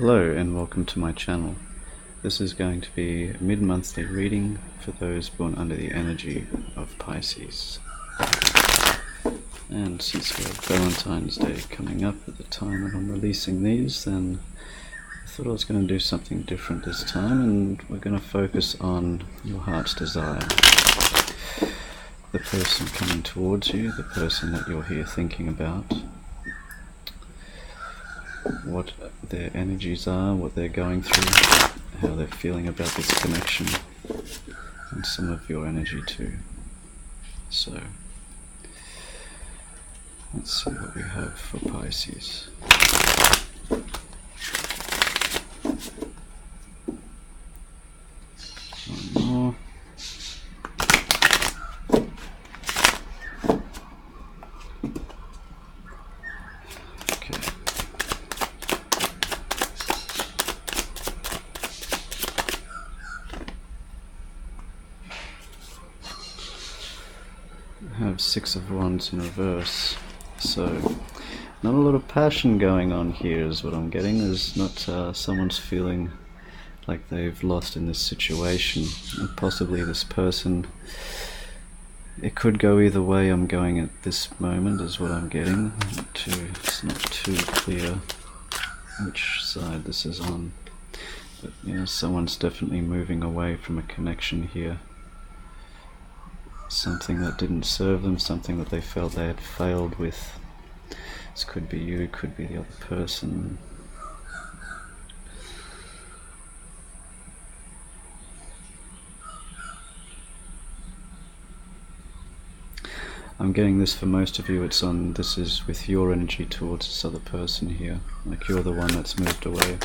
Hello and welcome to my channel. This is going to be a mid-monthly reading for those born under the energy of Pisces. And since we have Valentine's Day coming up at the time that I'm releasing these, then I thought I was going to do something different this time, and we're going to focus on your heart's desire. The person coming towards you, the person that you're here thinking about, what their energies are, what they're going through, how they're feeling about this connection, and some of your energy too. So, let's see what we have for Pisces. One more. Have Six of Wands in reverse, so not a lot of passion going on here is what I'm getting. There's not someone's feeling like they've lost in this situation, and possibly this person, it could go either way. I'm going at this moment is what I'm getting. It's not too clear which side this is on, but yeah, someone's definitely moving away from a connection here. Something that didn't serve them, something that they felt they had failed with. This could be you, could be the other person. I'm getting this for most of you, this is with your energy towards this other person here, like you're the one that's moved away.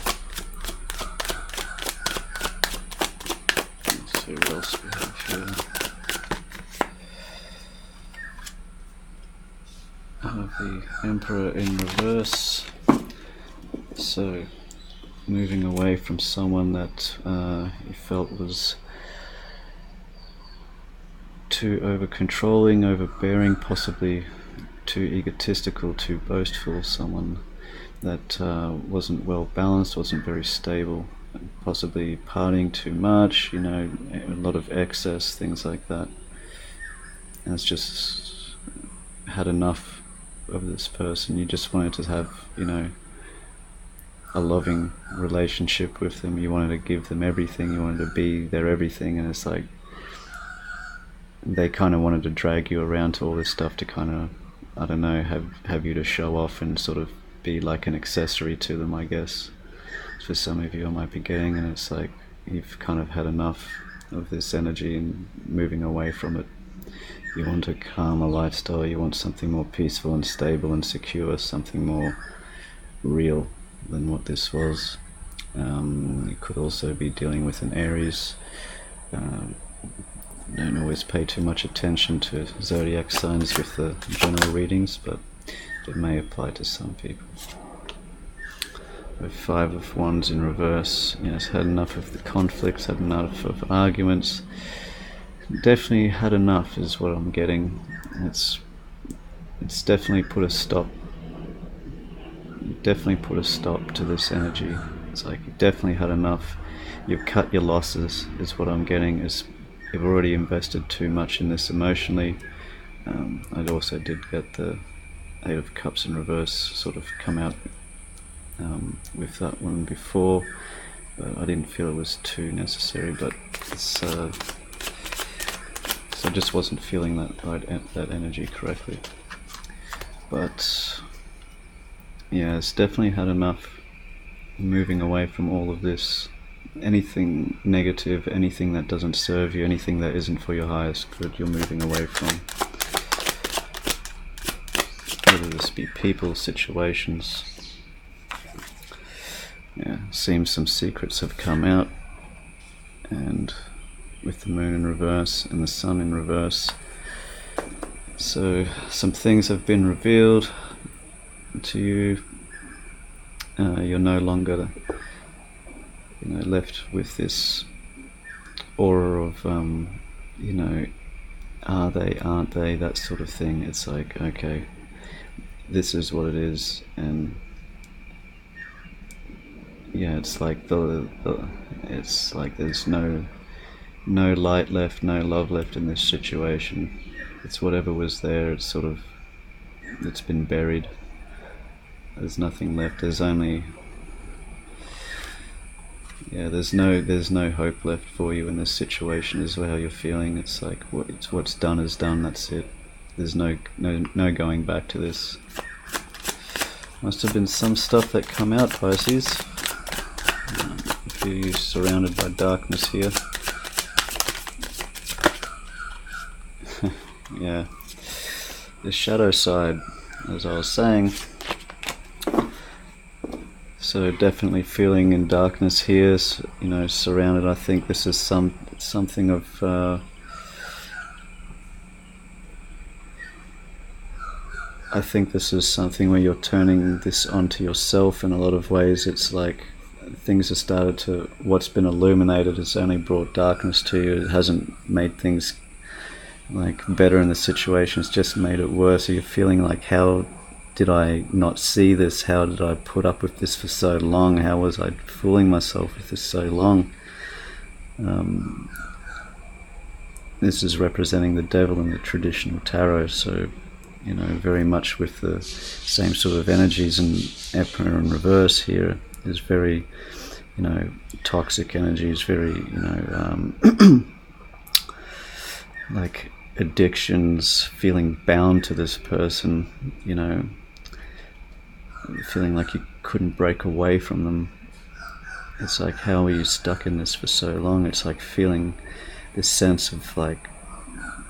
Let's see what else we have here. The Emperor in reverse, so moving away from someone that you felt was too over-controlling, overbearing, possibly too egotistical, too boastful, someone that wasn't well balanced, wasn't very stable, possibly partying too much, you know, a lot of excess, things like that. And it's just had enough of this person. You just wanted to have, you know, a loving relationship with them. You wanted to give them everything, you wanted to be their everything, and it's like they kind of wanted to drag you around to all this stuff to kind of, I don't know, have you to show off and sort of be like an accessory to them, I guess. For some of you I might be getting, and it's like you've kind of had enough of this energy and moving away from it. You want a calmer lifestyle, you want something more peaceful and stable and secure, something more real than what this was. You could also be dealing with an Aries. Don't always pay too much attention to zodiac signs with the general readings, but it may apply to some people. With Five of Wands in reverse, yes, had enough of the conflicts, had enough of arguments. Definitely had enough is what I'm getting. It's definitely put a stop. Definitely put a stop to this energy. It's like you've definitely had enough. You've cut your losses is what I'm getting. Is you've already invested too much in this emotionally. I also did get the Eight of Cups in reverse sort of come out with that one before, but I didn't feel it was too necessary. But it's I just wasn't feeling that energy correctly. But yeah, it's definitely had enough moving away from all of this. Anything negative, anything that doesn't serve you, anything that isn't for your highest good, you're moving away from. Whether this be people, situations. Yeah, seems some secrets have come out, and with the Moon in reverse and the Sun in reverse, so some things have been revealed to you. You're no longer, you know, left with this aura of, you know, are they, aren't they, that sort of thing. It's like, okay, this is what it is, and yeah, it's like it's like there's no light left, no love left in this situation. It's whatever was there. It's been buried. There's nothing left. There's no hope left for you in this situation. Is how you're feeling. It's like what's done is done. That's it. There's no going back to this. Must have been some stuff that come out, Pisces. If you're surrounded by darkness here. Yeah. The shadow side, as I was saying. So definitely feeling in darkness here, surrounded. I think this is something of I think this is something where you're turning this onto yourself in a lot of ways. It's like things have started to, what's been illuminated has only brought darkness to you. It hasn't made things like better in the situation, it's just made it worse. So you're feeling like, how did I not see this? How did I put up with this for so long? How was I fooling myself with this so long? This is representing the devil in the traditional tarot, so very much with the same sort of energies, and Emperor in reverse here is very, toxic energies, very, like addictions, feeling bound to this person, feeling like you couldn't break away from them. It's like, how are you stuck in this for so long? It's like feeling this sense of like,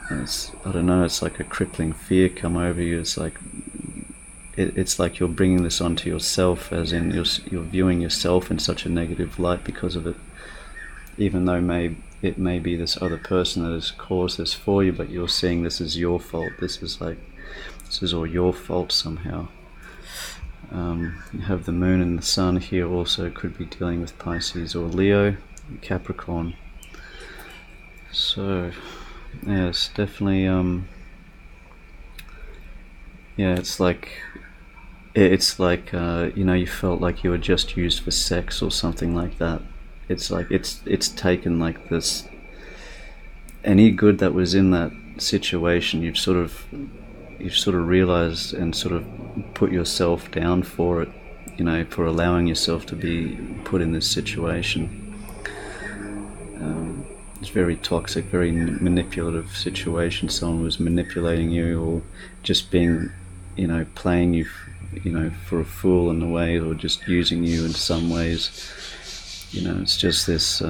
I don't know, it's like a crippling fear come over you. It's like it's like you're bringing this onto yourself, as in you're viewing yourself in such a negative light because of it, even though it may be this other person that has caused this for you, but you're seeing this as your fault. This is all your fault somehow. You have the moon and the sun here, also could be dealing with Pisces or Leo, Capricorn. So yeah, it's definitely it's like you felt like you were just used for sex or something like that. It's like it's taken like this, any good that was in that situation, you've sort of realized and sort of put yourself down for it, for allowing yourself to be put in this situation. It's very toxic, very manipulative situation. Someone was manipulating you, or just being, playing you, for a fool in a way, or just using you in some ways. It's just this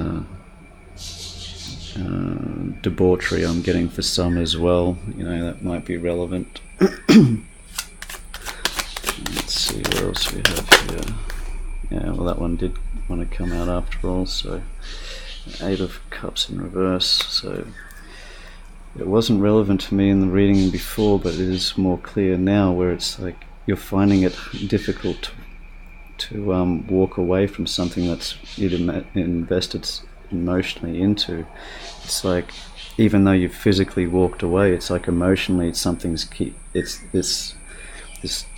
debauchery I'm getting for some as well. That might be relevant. Let's see what else we have here. Yeah, well, that one did want to come out after all. So 8 of Cups in reverse. So it wasn't relevant to me in the reading before, but it is more clear now, where it's like you're finding it difficult to walk away from something that's you'd invested emotionally into. It's like, even though you've physically walked away, it's like emotionally it's this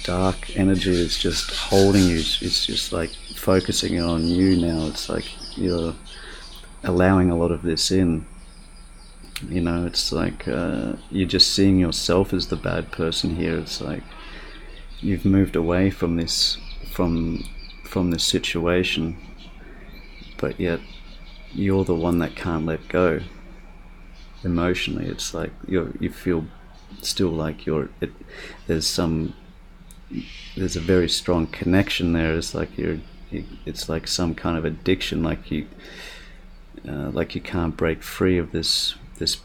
dark energy is just holding you. It's just like focusing on you now. It's like you're allowing a lot of this in. It's like you're just seeing yourself as the bad person here. It's like you've moved away from this situation, but yet you're the one that can't let go emotionally. It's like you feel still like there's a very strong connection there. It's like it's like some kind of addiction, like you can't break free of this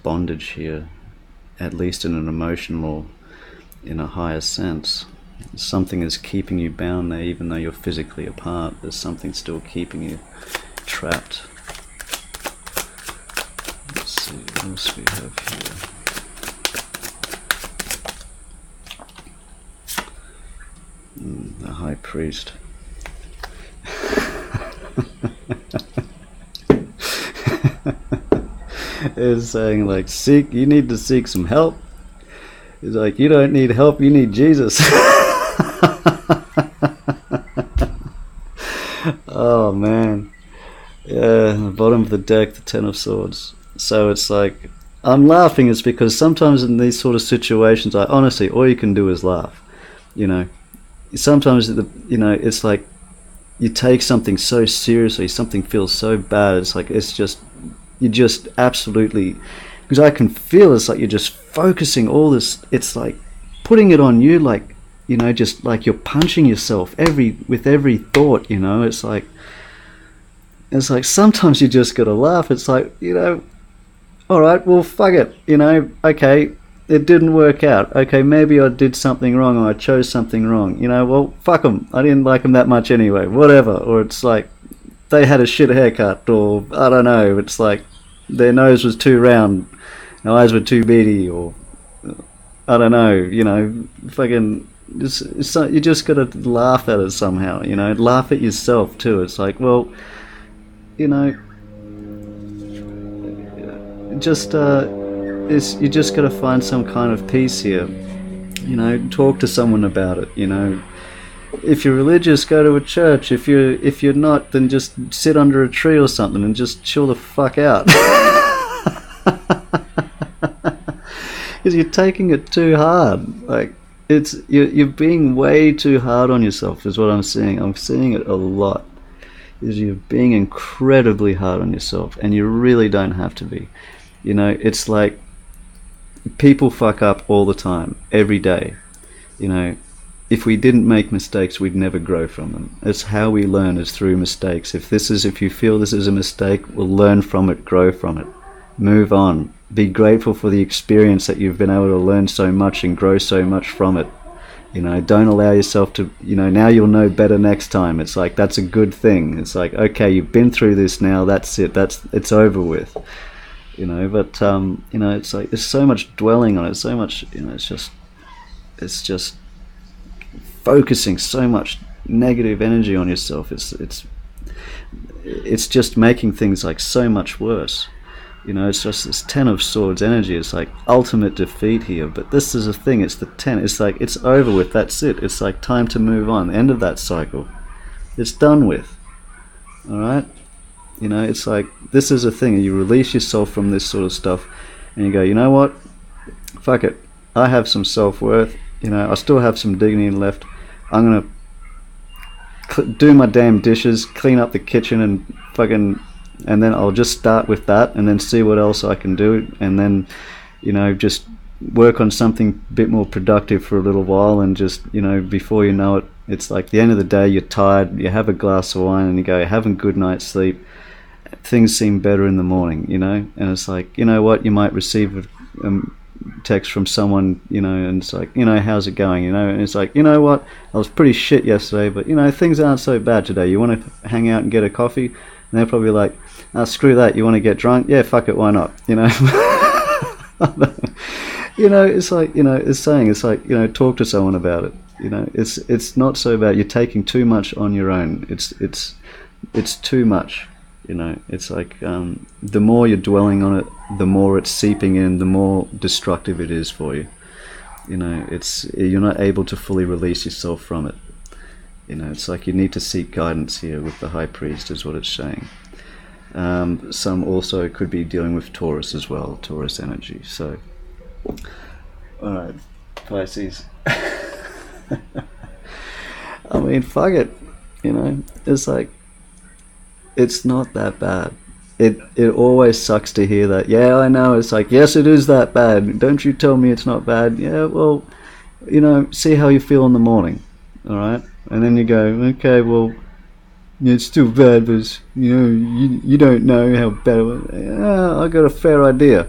bondage here, at least in an emotional or in a higher sense. Something is keeping you bound there, even though you're physically apart. There's something still keeping you trapped. Let's see what else we have here. The High Priest. Is saying like, you need to seek some help. He's like, you don't need help, you need Jesus. Oh man, yeah, the bottom of the deck, the Ten of Swords. So it's like, I'm laughing is because sometimes in these sort of situations, I honestly, all you can do is laugh. You know, sometimes it's like you take something so seriously, something feels so bad. It's like it's just you just absolutely, because I can feel it's like you're just focusing all this. It's like putting it on you, like just like you're punching yourself with every thought. It's like sometimes you just gotta laugh. It's like, all right, well, fuck it. Okay, it didn't work out. Okay, maybe I did something wrong or I chose something wrong. Well, fuck them. I didn't like them that much anyway. Whatever. Or it's like they had a shit haircut, or I don't know. It's like their nose was too round, their eyes were too beady, or I don't know. Fucking. You just gotta laugh at it somehow. Laugh at yourself too. It's like, well, you know, just you just got to find some kind of peace here. Talk to someone about it. If you're religious, go to a church. If you're not, then just sit under a tree or something and just chill the fuck out. Because you're taking it too hard. Like you're being way too hard on yourself. Is what I'm seeing. I'm seeing it a lot. Is you're being incredibly hard on yourself, and you really don't have to be. It's like people fuck up all the time, every day. If we didn't make mistakes, we'd never grow from them. It's how we learn, is through mistakes. If you feel this is a mistake, we'll learn from it, grow from it, move on. Be grateful for the experience that you've been able to learn so much and grow so much from it. Don't allow yourself to, now you'll know better next time. It's like, that's a good thing. It's like, okay, you've been through this now, that's it, it's over with. But it's like, there's so much dwelling on it, so much, it's just focusing so much negative energy on yourself. It's just making things like so much worse. It's just this Ten of Swords energy. It's like ultimate defeat here. But this is a thing. It's the 10. It's like, it's over with. That's it. It's like time to move on. The end of that cycle. It's done with. All right? It's like, this is a thing. You release yourself from this sort of stuff. And you go, you know what? Fuck it. I have some self-worth. I still have some dignity left. I'm going to do my damn dishes, clean up the kitchen, and fucking... and then I'll just start with that and then see what else I can do, and then just work on something a bit more productive for a little while, and just before you know it, it's like the end of the day, you're tired, you have a glass of wine and you go, have a good night's sleep, things seem better in the morning, and it's like, what, you might receive a text from someone, and it's like, how's it going, and it's like, what, I was pretty shit yesterday, but things aren't so bad today, you want to hang out and get a coffee? And they're probably like, screw that, you want to get drunk? Yeah, fuck it, why not? It's like, it's saying, it's like, talk to someone about it. It's not so bad. You're taking too much on your own. It's too much. It's like, the more you're dwelling on it, the more it's seeping in, the more destructive it is for you. You're not able to fully release yourself from it. It's like you need to seek guidance here with the High Priest, is what it's saying. Some also could be dealing with Taurus as well, Taurus energy. So, alright, Pisces. I mean, fuck it. It's like, it's not that bad. It always sucks to hear that. Yeah, I know. It's like, yes, it is that bad. Don't you tell me it's not bad. Yeah, well, see how you feel in the morning. Alright? And then you go, okay, well, it's still bad, but you don't know how bad it was. Yeah, I got a fair idea,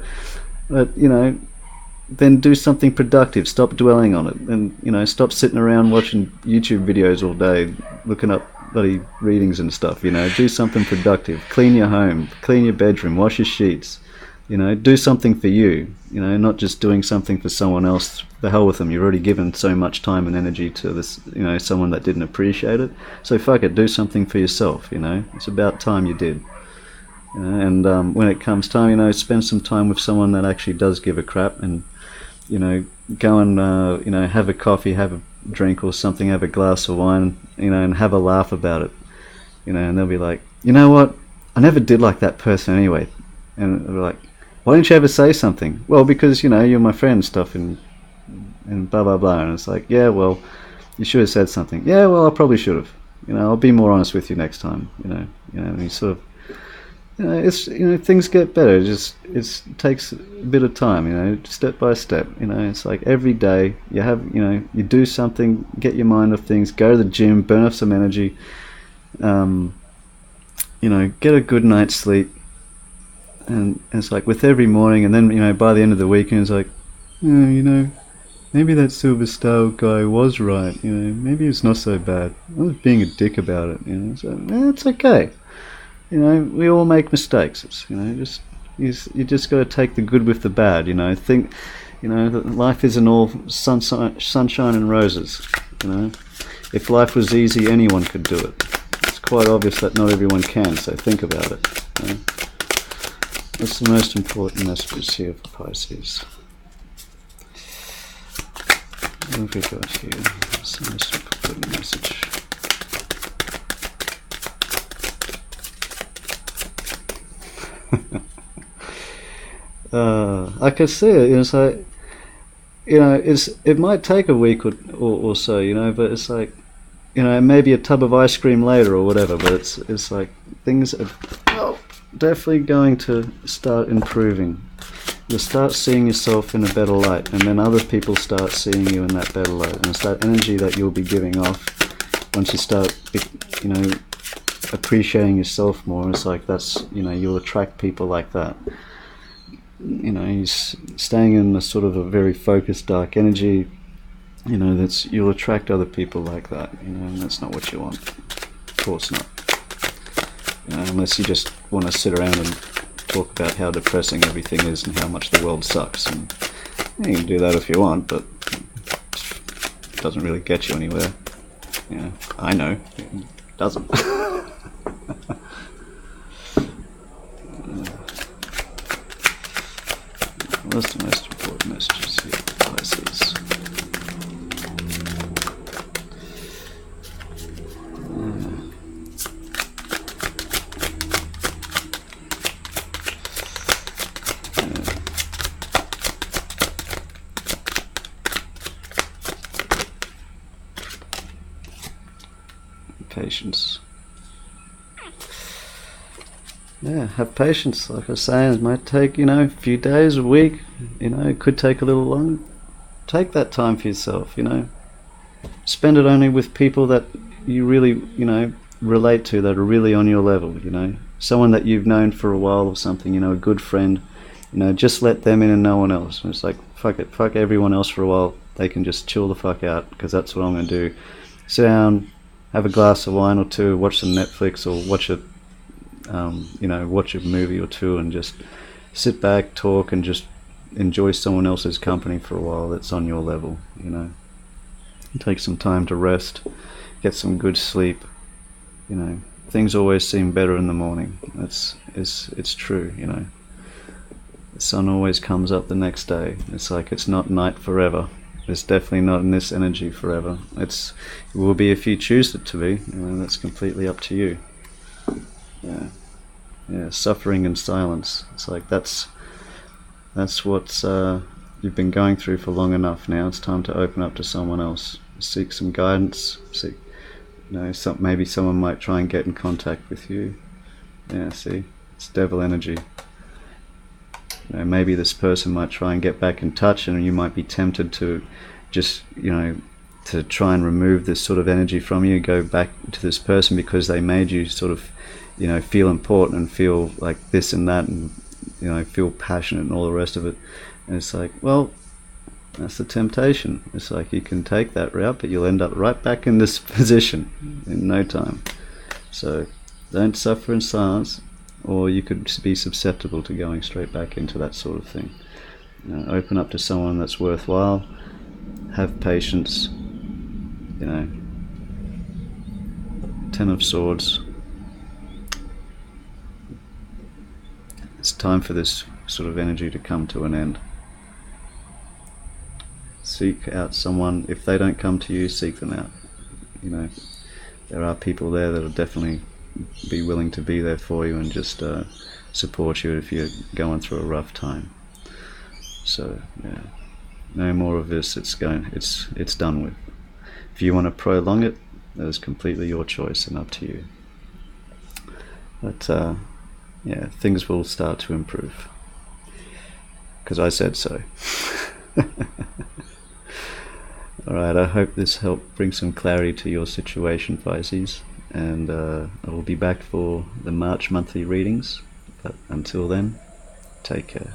but then do something productive. Stop dwelling on it, and stop sitting around watching YouTube videos all day, looking up bloody readings and stuff. Do something productive. Clean your home, clean your bedroom, wash your sheets. Do something for you. Not just doing something for someone else. The hell with them. You've already given so much time and energy to this, someone that didn't appreciate it. So fuck it, do something for yourself. It's about time you did. And when it comes time, spend some time with someone that actually does give a crap, and go and have a coffee, have a drink or something, have a glass of wine, and have a laugh about it. you know, and they'll be like, you know what, I never did like that person anyway. And they're like, why didn't you ever say something? Well, because, you know, you're my friend and stuff, and blah blah blah. And it's like, yeah, well, you should have said something. Yeah, well, I probably should have. You know, I'll be more honest with you next time. And you sort of, it's, things get better. It takes a bit of time. Step by step. It's like every day you do something, get your mind off things, go to the gym, burn off some energy. Get a good night's sleep. And it's like with every morning, and then by the end of the weekend, it's like, maybe that Silver Star guy was right. Maybe it's not so bad. I was being a dick about it. So it's okay. We all make mistakes. It's you just got to take the good with the bad. Think, that life isn't all sunshine and roses. If life was easy, anyone could do it. It's quite obvious that not everyone can. So think about it. What's the most important messages here for Pisces? What have we got here? What's the most important message? I can see it. It's like, it might take a week or so, but it's like, maybe a tub of ice cream later or whatever. But it's like things are definitely going to start improving. You'll start seeing yourself in a better light, and then other people start seeing you in that better light, and it's that energy that you'll be giving off once you start, appreciating yourself more. It's like that's, you'll attract people like that. You're staying in a sort of a very focused, dark energy. You'll attract other people like that. And that's not what you want. Of course not. Unless you just want to sit around and talk about how depressing everything is and how much the world sucks. And you can do that if you want, but it doesn't really get you anywhere. I know it doesn't. What's the most important messages here, Pisces? Patience. Yeah, have patience. Like I was saying, it might take, a few days, a week, it could take a little longer. Take that time for yourself, Spend it only with people that you really, relate to, that are really on your level, Someone that you've known for a while or something, a good friend, just let them in and no one else. And it's like, fuck it, fuck everyone else for a while. They can just chill the fuck out, because that's what I'm going to do. Sit down, have a glass of wine or two, watch some Netflix, or watch a movie or two, and just sit back, talk, and just enjoy someone else's company for a while that's on your level. Take some time to rest, get some good sleep. Things always seem better in the morning. It's true. The sun always comes up the next day. It's like it's not night forever. It's definitely not in this energy forever. It will be if you choose it to be. That's completely up to you. Yeah, suffering in silence. It's like that's what you've been going through for long enough. Now it's time to open up to someone else. Seek some guidance. Maybe someone might try and get in contact with you. Yeah, see, it's devil energy. Maybe this person might try and get back in touch, and you might be tempted to just, to try and remove this sort of energy from you, go back to this person because they made you sort of, feel important and feel like this and that, and, feel passionate and all the rest of it. And it's like, well, that's the temptation. It's like you can take that route, but you'll end up right back in this position in no time. So don't suffer in silence, or you could be susceptible to going straight back into that sort of thing. Open up to someone that's worthwhile, have patience, 10 of Swords. It's time for this sort of energy to come to an end. Seek out someone. If they don't come to you, seek them out. There are people there that will definitely be willing to be there for you and just support you if you're going through a rough time. So yeah, no more of this. It's done with. If you want to prolong it, that is completely your choice and up to you. But yeah, things will start to improve because I said so. Alright, I hope this helped bring some clarity to your situation, Pisces, and I will be back for the March monthly readings, but until then, take care.